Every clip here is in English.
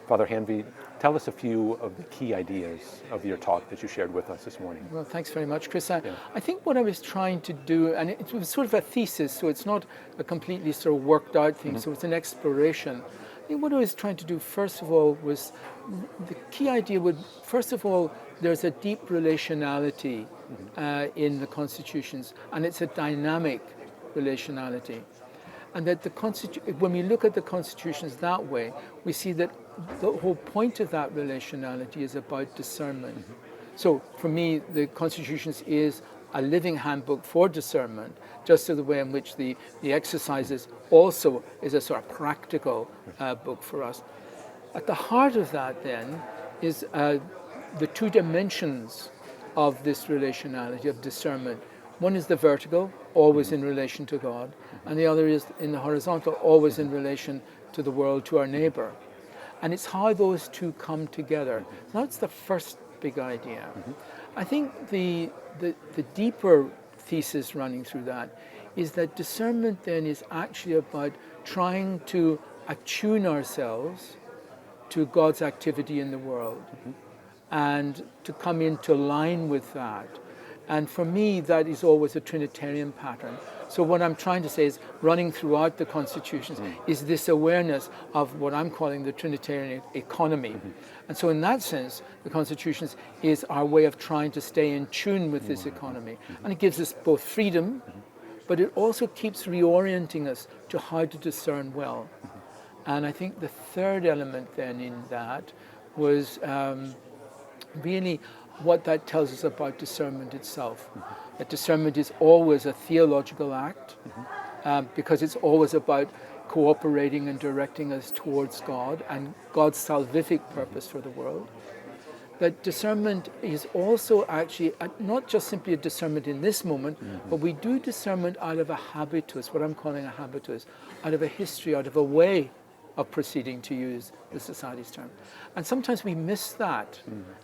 Father Hanvey, tell us a few of the key ideas of your talk that you shared with us this morning. Well, thanks very much, Chris. I think what I was trying to do, and it was sort of a thesis, so it's not a completely sort of worked out thing, so it's an exploration. I think what I was trying to do, first of all, was the key idea would, first of all, there's a deep relationality in the constitutions, and it's a dynamic relationality. And that when we look at the constitutions that way, we see that the whole point of that relationality is about discernment. So for me, the constitutions is a living handbook for discernment, just as the way in which the exercises also is a sort of practical book for us. At the heart of that then is the two dimensions of this relationality of discernment. One is the vertical, always in relation to God, and the other is in the horizontal, always in relation to the world, to our neighbor. And it's how those two come together. That's the first big idea. I think the deeper thesis running through that is that discernment then is actually about trying to attune ourselves to God's activity in the world and to come into line with that. And for me, that is always a Trinitarian pattern. So what I'm trying to say is, running throughout the constitutions is this awareness of what I'm calling the Trinitarian economy. And so in that sense, the constitutions is our way of trying to stay in tune with this economy. And it gives us both freedom, but it also keeps reorienting us to how to discern well. And I think the third element then in that was really what that tells us about discernment itself. That discernment is always a theological act, because it's always about cooperating and directing us towards God and God's salvific purpose for the world. That discernment is also actually not just simply a discernment in this moment, but we do discernment out of a habitus, what I'm calling a habitus, out of a history, out of a way of proceeding, to use the Society's term. And sometimes we miss that.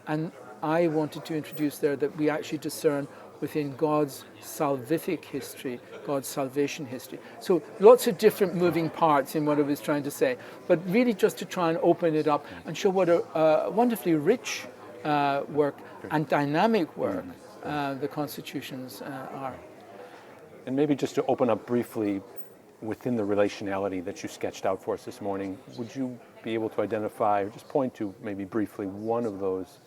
And I wanted to introduce there that we actually discern within God's salvific history, God's salvation history. So lots of different moving parts in what I was trying to say, but really just to try and open it up and show what a wonderfully rich work and dynamic work the constitutions are. And maybe just to open up briefly, within the relationality that you sketched out for us this morning, would you be able to identify or just point to maybe briefly one of those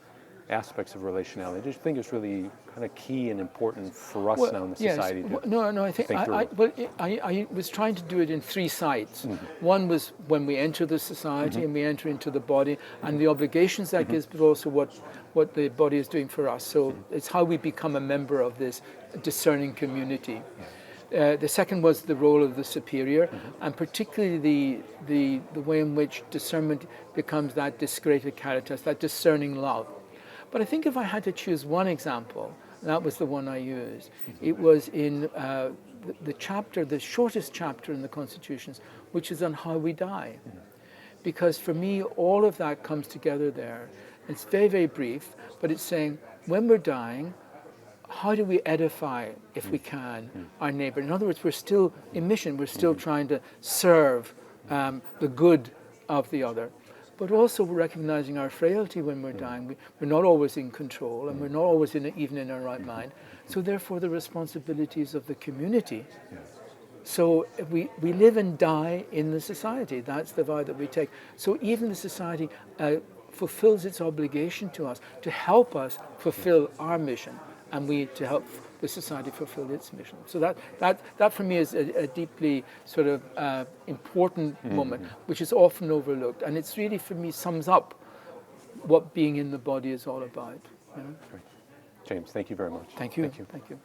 aspects of relationality? I just think it's really kind of key and important for us now in the society. I think I was trying to do it in three sides. One was when we enter the society and we enter into the body and the obligations that gives, but also what the body is doing for us. So it's how we become a member of this discerning community. The second was the role of the superior, and particularly the way in which discernment becomes that discreted caritas, that discerning love. But I think if I had to choose one example, that was the one I used. It was in the shortest chapter in the Constitutions, which is on how we die. Because for me, all of that comes together there. It's very, very brief, but it's saying, when we're dying, how do we edify, if we can, our neighbor? In other words, we're still in mission. We're still trying to serve the good of the other, but also recognizing our frailty when we're dying. We're not always in control, and we're not always even in our right mind. So therefore, the responsibilities of the community. So we live and die in the society. That's the vow that we take. So even the society fulfills its obligation to us to help us fulfill our mission, and we to help the society fulfill its mission. So that for me is a deeply sort of important moment, which is often overlooked, and it's really, for me, sums up what being in the body is all about. Great. James, thank you very much. Thank you. Thank you. Thank you.